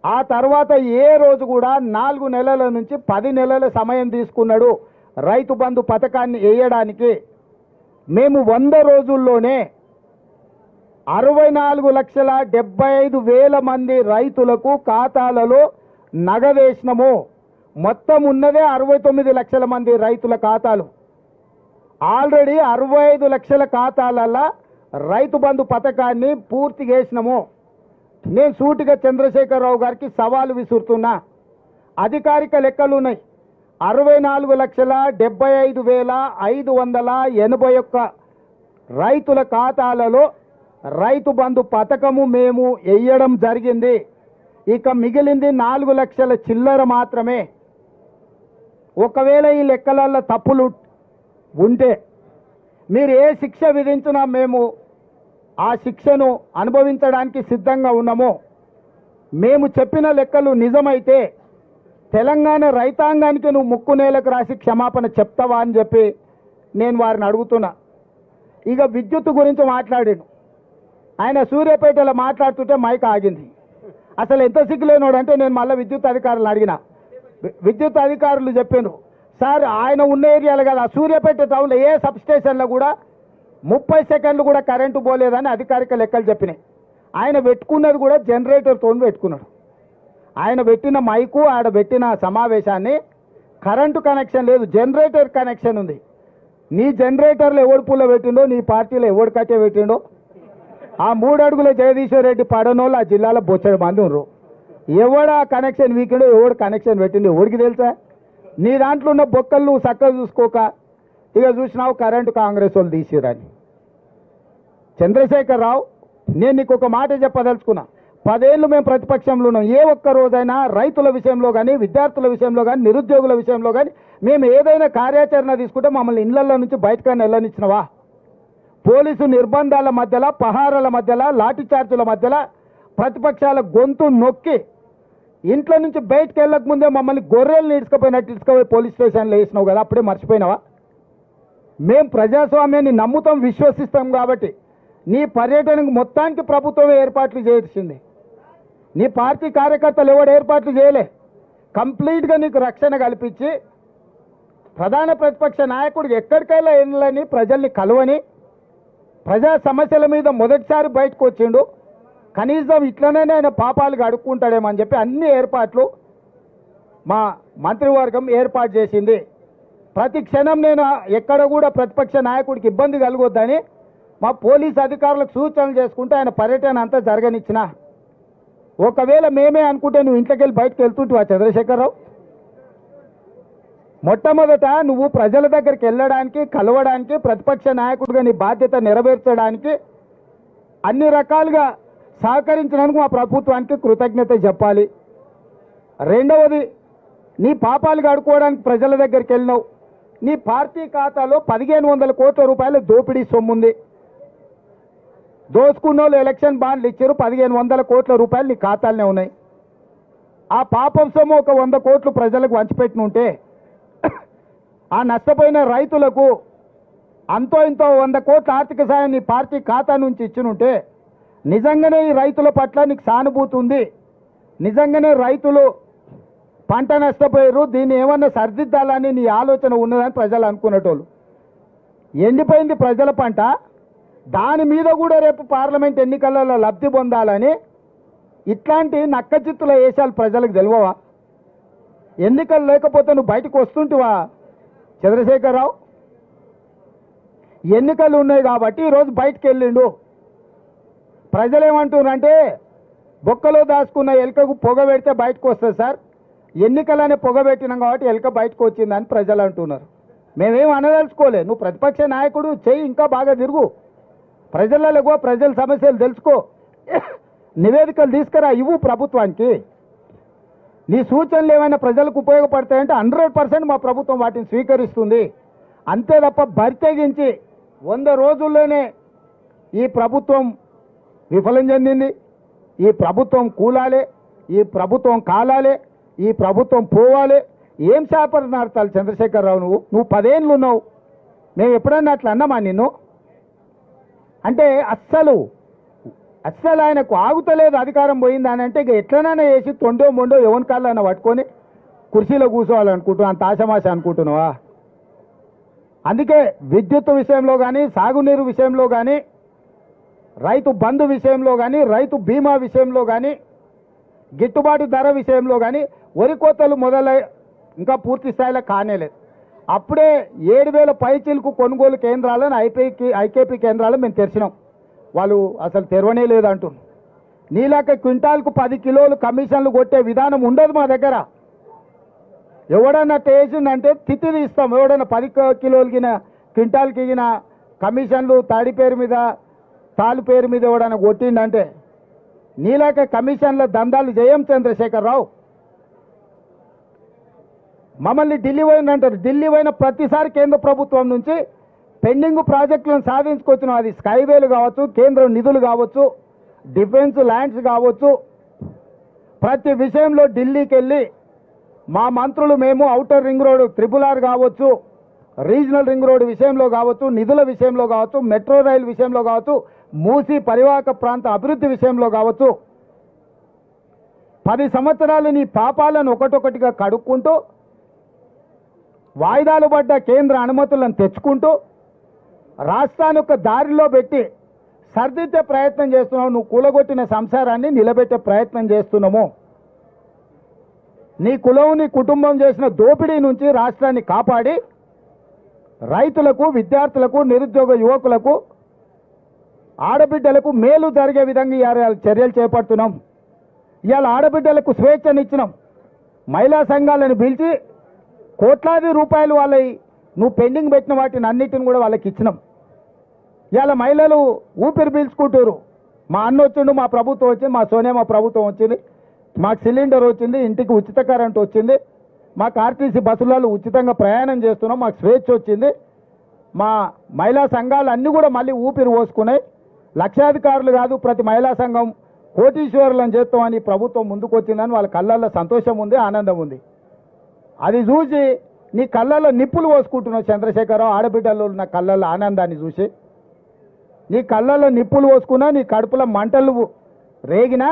ఆ తర్వాత ఏ రోజు కూడా 4 నెలల నుంచి 10 నెలల సమయం తీసుకున్నాడు రైతు బంధు పథకాన్ని వేయడానికి. మేము 100 రోజుల్లోనే 64,75,000 మంది రైతులకు ఖాతాలలో నగదేసినాము. మొత్తం ఉన్నదే 69 లక్షల మంది రైతుల ఖాతాలు. ఆల్రెడీ 65 లక్షల ఖాతాలలో రైతు బంధు పథకాన్ని పూర్తి చేసినాము. నేను సూటిగా చంద్రశేఖరరావు గారికి సవాలు విసురుతున్నా. అధికారిక లెక్కలు ఉన్నాయి. 64,75,581 రైతుల ఖాతాలలో రైతు బంధు పథకము మేము వేయడం జరిగింది. ఇక మిగిలింది 4 లక్షల చిల్లర మాత్రమే. ఒకవేళ ఈ లెక్కలలో తప్పులు ఉంటే మీరు ఏ శిక్ష విధించినా మేము ఆ శిక్షను అనుభవించడానికి సిద్ధంగా ఉన్నాము. మేము చెప్పిన లెక్కలు నిజమైతే తెలంగాణ రైతాంగానికి నువ్వు ముక్కు నేలకు రాసి క్షమాపణ చెప్తావా అని చెప్పి నేను వారిని అడుగుతున్నా. ఇక విద్యుత్ గురించి మాట్లాడాను. ఆయన సూర్యాపేటలో మాట్లాడుతుంటే మైక్ ఆగింది. అసలు ఎంత సిగ్గులేనోడు అంటే నేను మళ్ళీ విద్యుత్ అధికారులను అడిగిన. విద్యుత్ అధికారులు చెప్పాను, సార్ ఆయన ఉన్న ఏరియాలో కదా సూర్యాపేట టౌన్లో ఏ సబ్ స్టేషన్లో కూడా 30 సెకండ్లు కూడా కరెంటు పోలేదని అధికారిక లెక్కలు చెప్పినాయి. ఆయన పెట్టుకున్నది కూడా జనరేటర్తో పెట్టుకున్నాడు. ఆయన పెట్టిన మైకు ఆడ పెట్టిన సమావేశాన్ని కరెంటు కనెక్షన్ లేదు, జనరేటర్ కనెక్షన్ ఉంది. నీ జనరేటర్లో ఎవడు పుల్ల పెట్టిండో, నీ పార్టీలో ఎవడు కట్టే పెట్టిండో ఆ 3 అడుగుల జగదీశ్వర్ రెడ్డి పడనోళ్ళు ఆ జిల్లాలో బొచ్చడి మంది ఉన్నారు. ఎవడా కనెక్షన్ వీకిండో ఎవడు కనెక్షన్ పెట్టిండు ఎవడికి తెలుసా? నీ దాంట్లో ఉన్న బొక్కలు నువ్వు చక్కగా చూసుకోక ఇక చూసినావు కరెంటు కాంగ్రెస్ వాళ్ళు తీసిరని. చంద్రశేఖర్ రావు, నేను నీకు ఒక మాట చెప్పదలుచుకున్నా. 10 ఏళ్ళు మేము ప్రతిపక్షంలో ఉన్నాం. ఏ ఒక్క రోజైనా రైతుల విషయంలో కానీ, విద్యార్థుల విషయంలో కానీ, నిరుద్యోగుల విషయంలో కానీ మేము ఏదైనా కార్యాచరణ తీసుకుంటే మమ్మల్ని ఇళ్లలో నుంచి బయటకన్నా వెళ్ళనిచ్చినవా? పోలీసు నిర్బంధాల మధ్యలో, పహారాల మధ్యలో, లాఠీ చార్జీల మధ్యలో ప్రతిపక్షాల గొంతు నొక్కి ఇంట్లో నుంచి బయటకు వెళ్ళక ముందే మమ్మల్ని గొర్రెలు ఇడ్చుకపోయినట్టు ఇడ్చుకపోయి పోలీస్ స్టేషన్లో వేసినావు కదా, అప్పుడే మర్చిపోయినావా? మేము ప్రజాస్వామ్యాన్ని నమ్ముతాం, విశ్వసిస్తాం కాబట్టి నీ పర్యటనకు మొత్తానికి ప్రభుత్వమే ఏర్పాట్లు చేసింది. నీ పార్టీ కార్యకర్తలు ఎవడు ఏర్పాట్లు చేయలే. కంప్లీట్గా నీకు రక్షణ కల్పించి ప్రధాన ప్రతిపక్ష నాయకుడికి ఎక్కడికైనా వెళ్ళని, ప్రజల్ని కలవని, ప్రజా సమస్యల మీద మొదటిసారి బయటకు వచ్చిండు. కనీసం ఇట్లనే ఆయన పాపాలు అడుక్కుంటాడేమని చెప్పి అన్ని ఏర్పాట్లు మా మంత్రివర్గం ఏర్పాటు చేసింది. ప్రతి క్షణం నేను ఎక్కడ కూడా ప్రతిపక్ష నాయకుడికి ఇబ్బంది కలగొద్దని మా పోలీస్ అధికారులకు సూచనలు చేసుకుంటే ఆయన పర్యటన అంతా జరగనిచ్చిన. ఒకవేళ మేమే అనుకుంటే నువ్వు ఇంట్లోకి వెళ్ళి బయటకు వెళ్తుంటావా చంద్రశేఖరరావు? మొట్టమొదట నువ్వు ప్రజల దగ్గరికి వెళ్ళడానికి, కలవడానికి, ప్రతిపక్ష నాయకుడిగా నీ బాధ్యత నెరవేర్చడానికి అన్ని రకాలుగా సహకరించినందుకు మా ప్రభుత్వానికి కృతజ్ఞత చెప్పాలి. రెండవది, నీ పాపాలు కడుక్కోవడానికి ప్రజల దగ్గరికి వెళ్ళినావు. నీ పార్టీ ఖాతాలో 1500 కోట్ల రూపాయల దోపిడీ సొమ్ముంది. దోసుకున్న వాళ్ళు ఎలక్షన్ బాండ్లు ఇచ్చారు, 1500 కోట్ల రూపాయలు నీ ఖాతాలనే ఉన్నాయి. ఆ పాపం సొమ్ము ఒక 100 కోట్లు ప్రజలకు వంచిపెట్టినుంటే ఆ నష్టపోయిన రైతులకు అంతో ఇంతో 100 కోట్ల ఆర్థిక సాయం నీ పార్టీ ఖాతా నుంచి ఇచ్చినుంటే నిజంగానే ఈ రైతుల పట్ల నీకు సానుభూతి ఉంది, నిజంగానే రైతులు పంట నష్టపోయారు, దీన్ని ఏమన్నా సరిదిద్దాలని నీ ఆలోచన ఉన్నదని ప్రజలు అనుకునేటోళ్ళు. ఎండిపోయింది ప్రజల పంట, దాని మీద కూడా రేపు పార్లమెంట్ ఎన్నికలలో లబ్ధి పొందాలని ఇట్లాంటి నక్కచిత్తుల వేషాలు ప్రజలకు తెలియవా? ఎన్నికలు లేకపోతే నువ్వు బయటకు వస్తుంటివా చంద్రశేఖరరావు? ఎన్నికలు ఉన్నాయి కాబట్టి ఈరోజు బయటకు వెళ్ళిండు. ప్రజలు ఏమంటున్నారంటే బొక్కలో దాచుకున్న ఎలుకకు పొగ పెడితే బయటకు వస్తుంది సార్, ఎన్నికలనే పొగ పెట్టినాం కాబట్టి ఎలుక బయటకు వచ్చిందని ప్రజలు అంటున్నారు. మేమేం అనదలుచుకోలే, నువ్వు ప్రతిపక్ష నాయకుడు చెయ్యి, ఇంకా బాగా తిరుగు, ప్రజలలో ప్రజల సమస్యలు తెలుసుకో, నివేదికలు తీసుకురా, ఇవ్వు ప్రభుత్వానికి. నీ సూచనలు ఏమైనా ప్రజలకు ఉపయోగపడతాయంటే 100% మా ప్రభుత్వం వాటిని స్వీకరిస్తుంది. అంతే తప్ప బరితెగించి 100 రోజుల్లోనే ఈ ప్రభుత్వం విఫలం చెందింది, ఈ ప్రభుత్వం కూలాలే, ఈ ప్రభుత్వం కాలాలే, ఈ ప్రభుత్వం పోవాలి, ఏం శాపలు నాడతారు చంద్రశేఖరరావు? నువ్వు 10 ఏళ్ళు ఉన్నావు, మేము ఎప్పుడన్నా అట్లా అన్నామా నిన్ను? అంటే అస్సలు ఆయనకు ఆగుతలేదు అధికారం పోయింది అని అంటే ఇక ఎట్లనైనా వేసి తొండో మొండో ఎవరి కాళ్ళైనా పట్టుకొని కుర్చీలో కూర్చోవాలనుకుంటున్నావు, అంత ఆశమాశ అనుకుంటున్నావా? అందుకే విద్యుత్ విషయంలో కానీ, సాగునీరు విషయంలో కానీ, రైతు బంధు విషయంలో కానీ, రైతు బీమా విషయంలో కానీ, గిట్టుబాటు ధర విషయంలో కానీ వరి కోతలు మొదలై ఇంకా పూర్తి స్థాయిలో కానేలేదు. అప్పుడే 7000 పైచీలకు కొనుగోలు కేంద్రాలను ఐకేపీ కేంద్రాలు మేము తెరిచినాం. వాళ్ళు అసలు తెరవనే లేదంటున్నారు. నీలాక క్వింటాల్కు 10 కిలోలు కమిషన్లు కొట్టే విధానం ఉండదు మా దగ్గర. ఎవడన్నా టేసిందంటే తిత్తి తీస్తాం. ఎవడన్నా 10 కిలోలకిన క్వింటాల్కి ఇగిన కమిషన్లు తాడి పేరు మీద, తాలు పేరు మీద ఎవడన్నా కొట్టిండంటే నీలాక కమిషన్ల దందాలు చేయం చంద్రశేఖరరావు. మమ్మల్ని ఢిల్లీ పోయిందంటారు. ఢిల్లీ పోయిన ప్రతిసారి కేంద్ర ప్రభుత్వం నుంచి పెండింగ్ ప్రాజెక్టులను సాధించుకొచ్చినాం. అది స్కైవేలు కావచ్చు, కేంద్ర నిధులు కావచ్చు, డిఫెన్స్ ల్యాండ్స్ కావచ్చు, ప్రతి విషయంలో ఢిల్లీకి వెళ్ళి మా మంత్రులు మేము ఔటర్ రింగ్ రోడ్ RRR కావచ్చు, రీజనల్ రింగ్ రోడ్ విషయంలో కావచ్చు, నిధుల విషయంలో కావచ్చు, మెట్రో రైలు విషయంలో కావచ్చు, మూసీ పరివాహక ప్రాంత అభివృద్ధి విషయంలో కావచ్చు, 10 సంవత్సరాలు నీ పాపాలను ఒకటొకటిగా కడుక్కుంటూ, వాయిదాలు పడ్డ కేంద్ర అనుమతులను తెచ్చుకుంటూ, రాష్ట్రాన్ని ఒక దారిలో పెట్టి సర్దిద్దే ప్రయత్నం చేస్తున్నావు. నువ్వు కూలగొట్టిన సంసారాన్ని నిలబెట్టే ప్రయత్నం చేస్తున్నాము. నీ కులం, నీ కుటుంబం చేసిన దోపిడీ నుంచి రాష్ట్రాన్ని కాపాడి రైతులకు, విద్యార్థులకు, నిరుద్యోగ యువకులకు ఆడబిడ్డలకు మేలు జరిగే విధంగా ఇవాళ చర్యలు చేపడుతున్నాం. ఇవాళ ఆడబిడ్డలకు స్వేచ్ఛనిచ్చినాం. మహిళా సంఘాలను పిలిచి కోట్లాది రూపాయలు వాళ్ళవి నువ్వు పెండింగ్ పెట్టిన వాటిని అన్నిటిని కూడా వాళ్ళకి ఇచ్చినాం. ఇవాళ మహిళలు ఊపిరి పీల్చుకుంటారు. మా అన్న వచ్చిండు, మా ప్రభుత్వం వచ్చింది, మా సోనియా ప్రభుత్వం వచ్చింది, మాకు సిలిండర్ వచ్చింది, ఇంటికి ఉచిత కరెంట్ వచ్చింది, మాకు ఆర్టీసీ బస్సులలో ఉచితంగా ప్రయాణం చేస్తున్నాం, మాకు స్వేచ్ఛ వచ్చింది. మా మహిళా సంఘాలు అన్నీ కూడా మళ్ళీ ఊపిరి పోసుకున్నాయి. లక్షాధికారులు కాదు, ప్రతి మహిళా సంఘం కోటీశ్వరులను చేస్తామని ప్రభుత్వం ముందుకు వచ్చిందని వాళ్ళ కళ్ళల్లో సంతోషం ఉంది, ఆనందం ఉంది. అది చూసి నీ కళ్ళల్లో నిప్పులు పోసుకుంటున్నావు చంద్రశేఖరరావు. ఆడబిడ్డలు ఉన్న కళ్ళల్లో ఆనందాన్ని చూసి నీ కళ్ళల్లో నిప్పులు పోసుకున్నా, నీ కడుపులో మంటలు రేగినా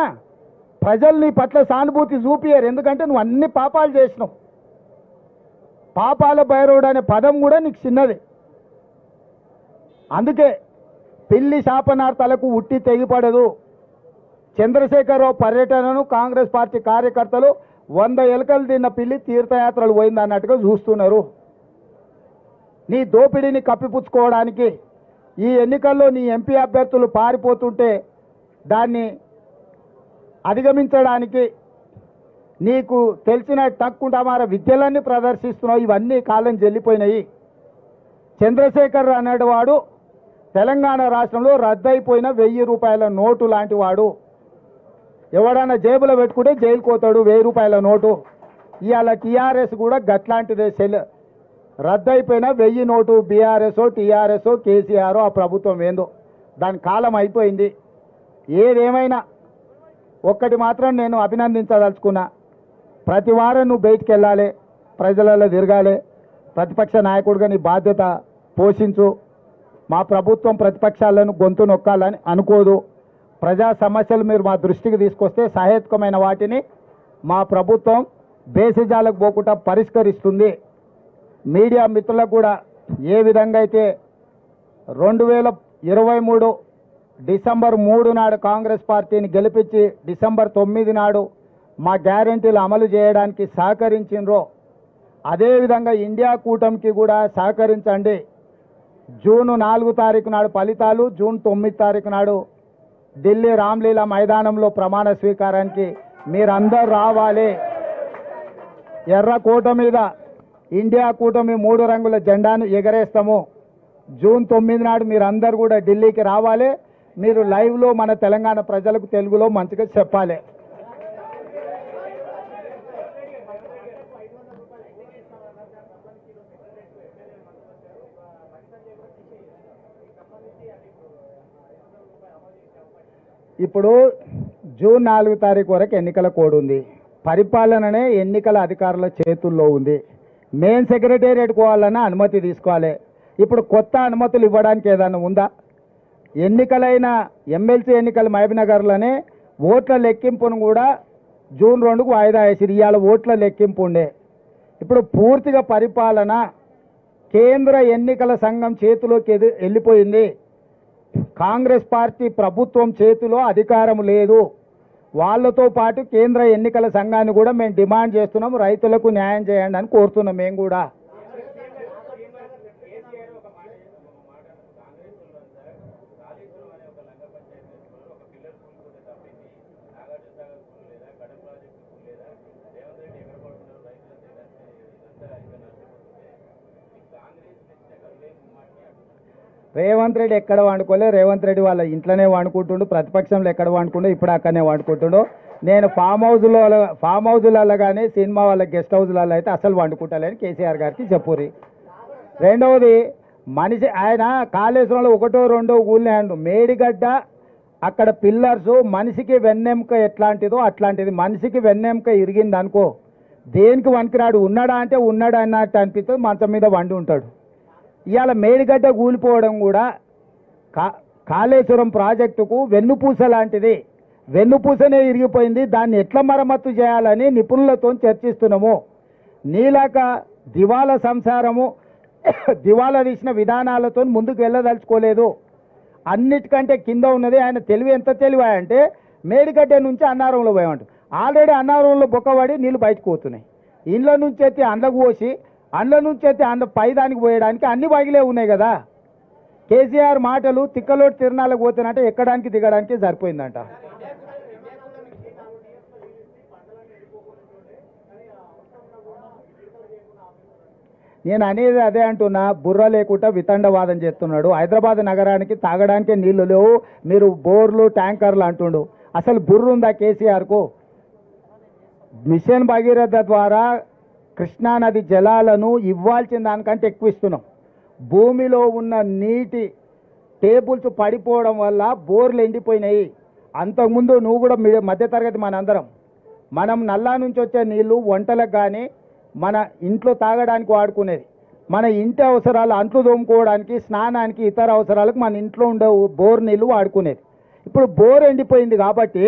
ప్రజలు నీ పట్ల సానుభూతి చూపియరు. ఎందుకంటే నువ్వు అన్ని పాపాలు చేసినావు. పాపాల భైరవుడు అనే పదం కూడా నీకు చిన్నది. అందుకే పిల్లి శాపనార్థాలకు ఉట్టి తెగిపడదు. చంద్రశేఖరరావు పర్యటనను కాంగ్రెస్ పార్టీ కార్యకర్తలు 100 ఎలుకలు తిన్న పిల్లి తీర్థయాత్రలు పోయింది అన్నట్టుగా చూస్తున్నారు. నీ దోపిడీని కప్పిపుచ్చుకోవడానికి ఈ ఎన్నికల్లో నీ ఎంపీ అభ్యర్థులు పారిపోతుంటే దాన్ని అధిగమించడానికి నీకు తెలిసిన తక్కుంటమార విద్యలన్నీ ప్రదర్శిస్తున్నావు. ఇవన్నీ కాలం చెల్లిపోయినాయి. చంద్రశేఖర్ అనేవాడు తెలంగాణ రాష్ట్రంలో రద్దయిపోయిన 1000 రూపాయల నోటు లాంటి వాడు. ఎవడన్నా జేబులో పెట్టుకుంటే జైలుకు పోతాడు. 1000 రూపాయల నోటు. ఇవాళ టీఆర్ఎస్ కూడా గట్లాంటిదే. రద్దయిపోయిన 1000 నోటు. బీఆర్ఎస్ టీఆర్ఎస్ కేసీఆర్ ఆ ప్రభుత్వం ఏందో దాని కాలం అయిపోయింది. ఏదేమైనా ఒక్కటి మాత్రం నేను అభినందించదలుచుకున్నా. ప్రతి వారం నువ్వు బయటికి వెళ్ళాలి, ప్రజలలో తిరగాలి, ప్రతిపక్ష నాయకుడిగా నీ బాధ్యత పోషించు. మా ప్రభుత్వం ప్రతిపక్షాలను గొంతు నొక్కాలని అనుకోదు. ప్రజా సమస్యలు మీరు మా దృష్టికి తీసుకొస్తే సహేతుకమైన వాటిని మా ప్రభుత్వం బేసిజాలకు పోకుండా పరిష్కరిస్తుంది. మీడియా మిత్రులకు కూడా ఏ విధంగా అయితే 2023 డిసెంబర్ 3 నాడు కాంగ్రెస్ పార్టీని గెలిపించి డిసెంబర్ 9 నాడు మా గ్యారెంటీలు అమలు చేయడానికి సహకరించినరో అదేవిధంగా ఇండియా కూటమికి కూడా సహకరించండి. జూన్ 4 తారీఖు నాడు ఫలితాలు, జూన్ 9 తారీఖు నాడు ఢిల్లీ రామ్లీలా మైదానంలో ప్రమాణ స్వీకారానికి మీరందరూ రావాలి. ఎర్రకోట మీద ఇండియా కూటమి 3 రంగుల జెండాను ఎగరేస్తాము. జూన్ 9 నాడు మీరందరూ కూడా ఢిల్లీకి రావాలి. మీరు లైవ్లో మన తెలంగాణ ప్రజలకు తెలుగులో మంచిగా చెప్పాలి. ఇప్పుడు జూన్ 4 తారీఖు వరకు ఎన్నికల కోడ్ ఉంది. పరిపాలననే ఎన్నికల అధికారుల చేతుల్లో ఉంది. మెయిన్ సెక్రటేరియట్ పోవాలన్నా అనుమతి తీసుకోవాలి. ఇప్పుడు కొత్త అనుమతులు ఇవ్వడానికి ఏదైనా ఉందా? ఎన్నికలైన ఎమ్మెల్సీ ఎన్నికల మహబూబ్నగర్లోనే ఓట్ల లెక్కింపును కూడా జూన్ 2కు వాయిదా వేసి ఇవాళ ఓట్ల లెక్కింపు ఉండే. ఇప్పుడు పూర్తిగా పరిపాలన కేంద్ర ఎన్నికల సంఘం చేతిలోకి వెళ్ళిపోయింది. కాంగ్రెస్ పార్టీ ప్రభుత్వం చేతిలో అధికారం లేదు. వాళ్ళతో పాటు కేంద్ర ఎన్నికల సంఘాన్ని కూడా మేము డిమాండ్ చేస్తున్నాం, రైతులకు న్యాయం చేయండి అని కోరుతున్నాం. మేము కూడా రేవంత్ రెడ్డి ఎక్కడ వండుకోలే. రేవంత్ రెడ్డి వాళ్ళ ఇంట్లోనే వండుకుంటుండు. ప్రతిపక్షంలో ఎక్కడ వండుకుంటూ ఇప్పుడు అక్కడనే వండుకుంటుండు. నేను ఫామ్ హౌజులలో కానీ సినిమా వాళ్ళ గెస్ట్ హౌజులలో అయితే అసలు వండుకుంటలేని కేసీఆర్ గారికి చెప్పురి. రెండవది మనిషి ఆయన కాళేశ్వరంలో 1, 2 ఊళ్ళో మేడిగడ్డ అక్కడ పిల్లర్స్ మనిషికి వెన్నెముక ఎట్లాంటిదో అట్లాంటిది. మనిషికి వెన్నెముక ఇరిగింది అనుకో దేనికి వణికిరాడు. ఉన్నాడా అంటే ఉన్నాడు అన్నట్టు అనిపిస్తుంది. మంచం మీద వండి ఉంటాడు. ఇవాళ మేడిగడ్డ కూలిపోవడం కూడా కాళేశ్వరం ప్రాజెక్టుకు వెన్నుపూస లాంటిది. వెన్నుపూసనే ఇరిగిపోయింది. దాన్ని ఎట్లా మరమ్మత్తు చేయాలని నిపుణులతో చర్చిస్తున్నాము. నీలాక దివాలా సంసారము దివాలా తీసిన విధానాలతో ముందుకు వెళ్ళదలుచుకోలేదు. అన్నిటికంటే కింద ఉన్నది ఆయన తెలివి. ఎంత తెలివి అంటే మేడిగడ్డ నుంచి అన్నారంలో పోయామంట. ఆల్రెడీ అన్నారంలో బొక్కబడి నీళ్ళు బయటకు పోతున్నాయి. ఇండ్ల నుంచి ఎత్తి అండ్లకు పోసి అండ్ల నుంచి అయితే అండ్ల పైదానికి పోయడానికి అన్ని బగిలే ఉన్నాయి కదా. కేసీఆర్ మాటలు తిక్కలోటి తిరణాలకు పోతేనంటే ఎక్కడానికి దిగడానికి సరిపోయిందంట. నేను అనేది అదే అంటున్నా, బుర్ర లేకుండా వితండవాదం చేస్తున్నాడు. హైదరాబాద్ నగరానికి తాగడానికే నీళ్లు లేవు, మీరు బోర్లు ట్యాంకర్లు అంటుండు. అసలు బుర్ర ఉందా కేసీఆర్కు? మిషన్ భగీరథ ద్వారా కృష్ణానది జలాలను ఇవ్వాల్సిన దానికంటే ఎక్కువ ఇస్తున్నాం. భూమిలో ఉన్న నీటి టేబుల్స్ పడిపోవడం వల్ల బోర్లు ఎండిపోయినాయి. అంతకుముందు నువ్వు కూడా మధ్యతరగతి మనం నల్లా నుంచి వచ్చే నీళ్లు వంటలకు కానీ మన ఇంట్లో తాగడానికి వాడుకునేది, మన ఇంటి అవసరాలు అంట్లు తోముకోవడానికి, స్నానానికి, ఇతర అవసరాలకు మన ఇంట్లో ఉండే బోర్ నీళ్లు వాడుకునేది. ఇప్పుడు బోర్ ఎండిపోయింది కాబట్టి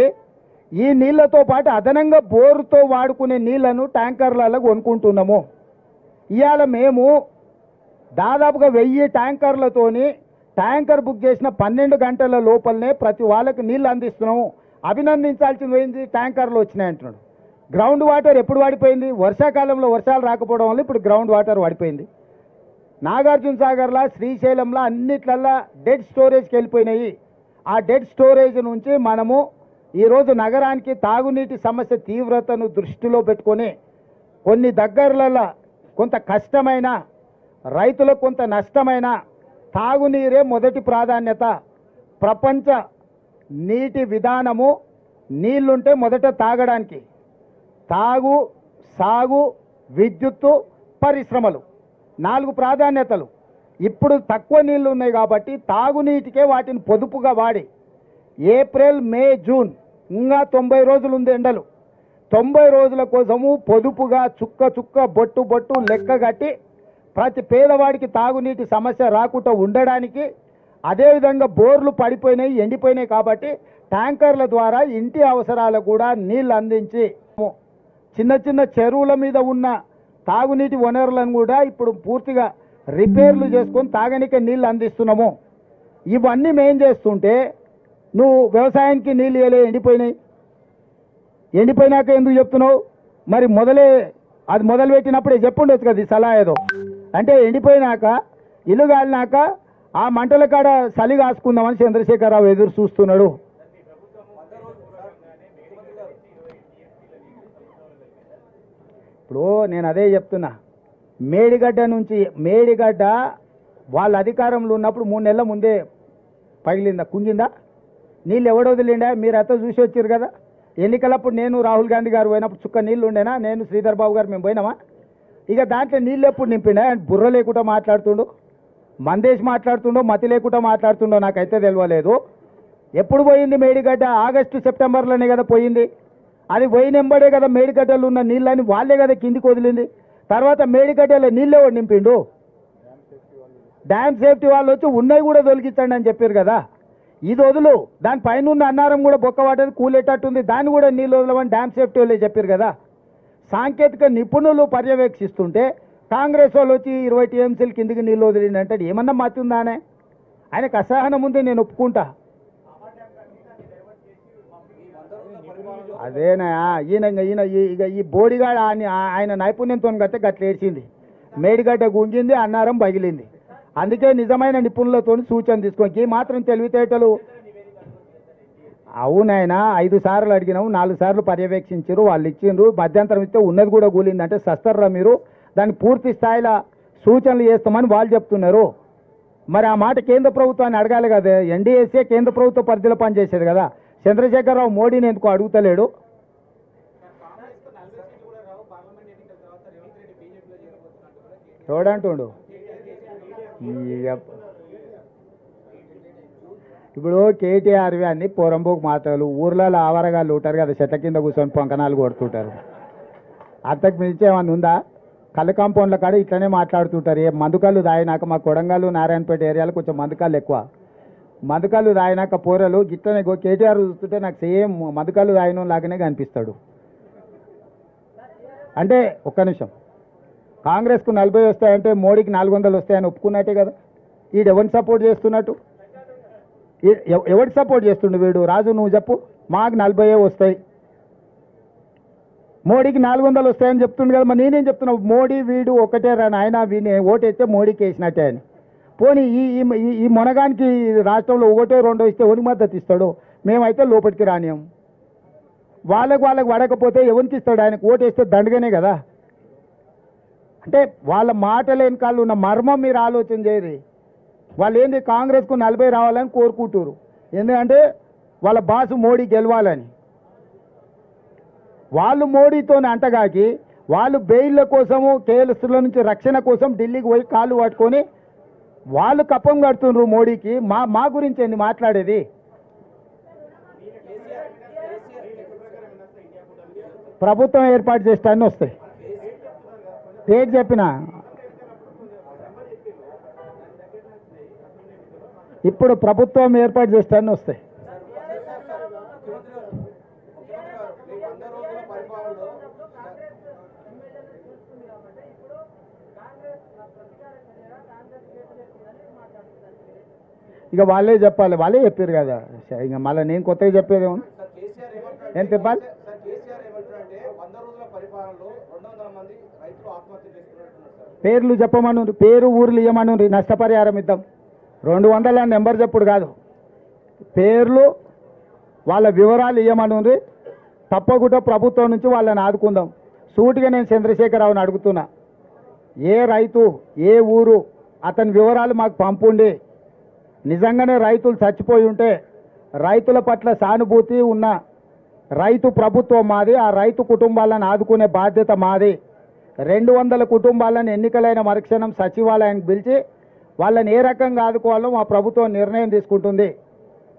ఈ నీళ్లతో పాటు అదనంగా బోరుతో వాడుకునే నీళ్లను ట్యాంకర్లలో కొనుక్కుంటున్నాము. ఇవాళ మేము దాదాపుగా 1000 ట్యాంకర్లతోని ట్యాంకర్ బుక్ చేసిన 12 గంటల లోపలనే ప్రతి వాళ్ళకి నీళ్ళు అందిస్తున్నాము. అభినందించాల్సింది పోయింది, ట్యాంకర్లు వచ్చినాయి అంటున్నాడు. గ్రౌండ్ వాటర్ ఎప్పుడు వాడిపోయింది? వర్షాకాలంలో వర్షాలు రాకపోవడం వల్ల ఇప్పుడు గ్రౌండ్ వాటర్ వాడిపోయింది. నాగార్జున సాగర్లా, శ్రీశైలంలా అన్నిట్లల్లా డెడ్ స్టోరేజ్కి వెళ్ళిపోయినాయి. ఆ డెడ్ స్టోరేజ్ నుంచి మనము ఈరోజు నగరానికి తాగునీటి సమస్య తీవ్రతను దృష్టిలో పెట్టుకొని కొన్ని దగ్గరలలో కొంత కష్టమైన, రైతులకు కొంత నష్టమైన తాగునీరే మొదటి ప్రాధాన్యత. ప్రపంచ నీటి విధానము నీళ్లుంటే మొదట తాగడానికి, తాగు, సాగు, విద్యుత్తు, పరిశ్రమలు 4 ప్రాధాన్యతలు. ఇప్పుడు తక్కువ నీళ్లు ఉన్నాయి కాబట్టి తాగునీటికే వాటిని పొదుపుగా వాడి ఏప్రిల్, మే, జూన్ ఇంకా 90 రోజులు ఉంది ఎండలు. 90 రోజుల కోసము పొదుపుగా చుక్క చుక్క బొట్టు బొట్టు లెక్క కట్టి ప్రతి పేదవాడికి తాగునీటి సమస్య రాకుండా ఉండడానికి, అదేవిధంగా బోర్లు పడిపోయినాయి, ఎండిపోయినాయి కాబట్టి ట్యాంకర్ల ద్వారా ఇంటి అవసరాలకు కూడా నీళ్ళు అందించి చిన్న చిన్న చెరువుల మీద ఉన్న తాగునీటి వనరులను కూడా ఇప్పుడు పూర్తిగా రిపేర్లు చేసుకొని తాగనికే నీళ్ళు అందిస్తున్నాము. ఇవన్నీ మేం చేస్తుంటే నువ్వు వ్యవసాయానికి నీళ్ళు ఇవ్వలే, ఎండిపోయినాయి. ఎండిపోయినాక ఎందుకు చెప్తున్నావు? మరి అది మొదలుపెట్టినప్పుడే చెప్పుండొచ్చు కదా ఈ సలహా ఏదో. అంటే ఎండిపోయినాక, ఇల్లు కాలినాక ఆ మంటల కాడ చలి కాసుకుందామని చంద్రశేఖరరావు ఎదురు చూస్తున్నాడు. ఇప్పుడు నేను అదే చెప్తున్నా, మేడిగడ్డ వాళ్ళ అధికారంలో ఉన్నప్పుడు 3 నెలల ముందే పగిలిందా, కుంగిందా? నీళ్ళు ఎవడు వదిలిండా? మీరు అంతా చూసి వచ్చారు కదా. ఎన్నికలప్పుడు నేను, రాహుల్ గాంధీ గారు పోయినప్పుడు చుక్క నీళ్ళు ఉండేనా? నేను, శ్రీధర్ బాబు గారు మేము పోయినామా? ఇక దాంట్లో నీళ్ళు ఎప్పుడు నింపిండా? బుర్ర లేకుండా మాట్లాడుతుండు, మందేసి మాట్లాడుతుండో, మతి లేకుండా మాట్లాడుతుండో నాకైతే తెలియలేదు. ఎప్పుడు పోయింది మేడిగడ్డ? ఆగస్టు, సెప్టెంబర్లోనే కదా పోయింది. అది పోయినెంబడే కదా మేడిగడ్డలు ఉన్న నీళ్ళని వాళ్ళే కదా కిందికి వదిలింది. తర్వాత మేడిగడ్డలో నీళ్ళే వాడు నింపిండు. డ్యామ్ సేఫ్టీ వాళ్ళు వచ్చి ఉన్నాయి కూడా తొలగించండి అని చెప్పారు కదా. ఇది వదులు, దానిపైన ఉన్న అన్నారం కూడా బొక్కవాటది కూలేటట్టుంది, దాన్ని కూడా నీళ్ళు వదలమని డ్యామ్ సేఫ్టీ వాళ్ళే చెప్పారు కదా. సాంకేతిక నిపుణులు పర్యవేక్షిస్తుంటే కాంగ్రెస్ వాళ్ళు వచ్చి 20 టీఎంసీల కిందికి నీళ్ళు వదిలిండంటే ఏమన్నా మతి ఉందానే? ఆయనకు అసహనం ఉంది, నేను ఒప్పుకుంటా. అదేనా ఈయన ఈ బోడిగాడ ఆయన నైపుణ్యంతో గట్టే గట్ల ఏడ్చింది. మేడిగడ్డ గుంజింది, అన్నారం పగిలింది. అందుకే నిజమైన నిపుణులతో సూచన తీసుకోండి. మాత్రం తెలివితేటలు అవునాయన 5 సార్లు అడిగినాము, 4 సార్లు పర్యవేక్షించారు, వాళ్ళు ఇచ్చిండ్రు. మధ్యంతరం ఇస్తే ఉన్నది కూడా కూలిందంటే సస్తర్రా మీరు? దాన్ని పూర్తి స్థాయిలో సూచనలు చేస్తామని వాళ్ళు చెప్తున్నారు. మరి ఆ మాట కేంద్ర ప్రభుత్వాన్ని అడగాలి కదా. ఎన్డీఎస్ఏ కేంద్ర ప్రభుత్వ పరిధిలో పనిచేసేది కదా. చంద్రశేఖరరావు మోడీని ఎందుకు అడుగుతలేడు? చూడంటుండు. ఇప్పుడు కేటీఆర్వి అన్ని పోరంబోకు మాటలు. ఊర్లలో ఆవరగాళ్ళు ఉంటారు కదా, చెట్ల కింద కూర్చొని పొంకనాలు కొడుతుంటారు. అంతకు మించి ఏమన్నా ఉందా? కళ్ళు కాంపౌండ్ల కాడ ఇట్లనే మాట్లాడుతుంటారు. ఏ మందుకళ్ళు తాగినాక, మా కొడంగల్ నారాయణపేట ఏరియాలో కొంచెం మందుకళ్ళు ఎక్కువ. మందుకళ్ళు తాగినాక పోరలు గిట్లనే కేటీఆర్ చూస్తుంటే నాకు సేమ్ మందుకళ్ళు తాగిన లాగానే కనిపిస్తాడు. అంటే ఒక్క నిమిషం, కాంగ్రెస్కు 40 వస్తాయంటే మోడీకి 400 వస్తాయని ఒప్పుకున్నట్టే కదా. వీడు ఎవరిని సపోర్ట్ చేస్తున్నట్టు? ఎవరికి సపోర్ట్ చేస్తుండు వీడు? రాజు నువ్వు చెప్పు. మాకు 40 వస్తాయి, మోడీకి 400 వస్తాయని చెప్తుండు కదా. మరి నేనేం చెప్తున్నావు? మోడీ వీడు ఒకటే రా నాయన, వీని ఓటేస్తే మోడీకి వేసినట్టే అని. పోనీ ఈ మొనగానికి రాష్ట్రంలో ఒకటో రెండో ఇస్తే ఎవరికి మద్దతు ఇస్తాడు? మేమైతే లోపలికి రానియం. వాళ్ళకు పడకపోతే ఎవరికి ఇస్తాడు? ఆయనకు ఓటు వేస్తే దండగానే కదా. అంటే వాళ్ళ మాటలు వెనకాల ఉన్న మర్మం మీరు ఆలోచన చేయరు. వాళ్ళు ఏంది కాంగ్రెస్కు 40 రావాలని కోరుకుంటారు. ఎందుకంటే వాళ్ళ బాసు మోడీ గెలవాలని. వాళ్ళు మోడీతో అంటగాకి వాళ్ళు బెయిల్ల కోసము కేసుల నుంచి రక్షణ కోసం ఢిల్లీకి పోయి కాళ్ళు పట్టుకొని వాళ్ళు కప్పం కడుతున్నారు మోడీకి. మా గురించి ఏంది మాట్లాడేది? ప్రభుత్వం ఏర్పాటు చేస్తానని వస్తాయి. డేట్ చెప్పిన ఇప్పుడు ప్రభుత్వం ఏర్పాటు చేస్తానని వస్తాయి. ఇక వాళ్ళే చెప్పాలి, వాళ్ళే చెప్పారు కదా. ఇక మళ్ళీ నేను కొత్తగా చెప్పేది ఏం చెప్పాలి? పేర్లు చెప్పమను, పేరు ఊర్లు ఇవ్వమను, నష్టపరిహారం ఇద్దాం. 200 నెంబర్ చెప్పుడు కాదు, పేర్లు వాళ్ళ వివరాలు ఇవ్వమను. తప్పకుండా ప్రభుత్వం నుంచి వాళ్ళని ఆదుకుందాం. సూటిగా నేను చంద్రశేఖరరావుని అడుగుతున్నా, ఏ రైతు ఏ ఊరు అతని వివరాలు మాకు పంపుండి. నిజంగానే రైతులు చచ్చిపోయి ఉంటే రైతుల పట్ల సానుభూతి ఉన్న రైతు ప్రభుత్వం మాది. ఆ రైతు కుటుంబాలను ఆదుకునే బాధ్యత మాది. 200 కుటుంబాలను ఎన్నికలైన మరుక్షణం సచివాలయానికి పిలిచి వాళ్ళని ఏ రకంగా ఆదుకోవాలో మా ప్రభుత్వం నిర్ణయం తీసుకుంటుంది.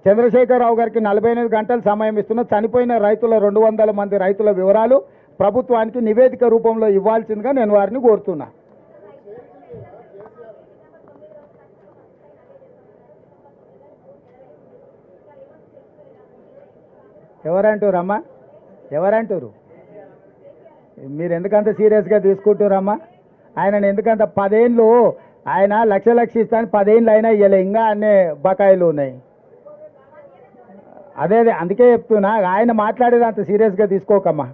చంద్రశేఖరరావు గారికి 48 గంటలు సమయం ఇస్తున్న చనిపోయిన రైతుల 200 మంది రైతుల వివరాలు ప్రభుత్వానికి నివేదిక రూపంలో ఇవ్వాల్సిందిగా నేను వారిని కోరుతున్నా. ఎవరంటారమ్మా? ఎవరంటారు? మీరు ఎందుకంత సీరియస్గా తీసుకుంటారమ్మా? ఆయనను ఎందుకంత 10 ఏళ్ళు ఆయన లక్ష ఇస్తాను 10 ఏళ్ళు అయినా ఇవ్వలే, ఇంకా అన్నీ బకాయిలు ఉన్నాయి. అదే అందుకే చెప్తున్నా, ఆయన మాట్లాడేది అంత సీరియస్గా తీసుకోకమ్మా.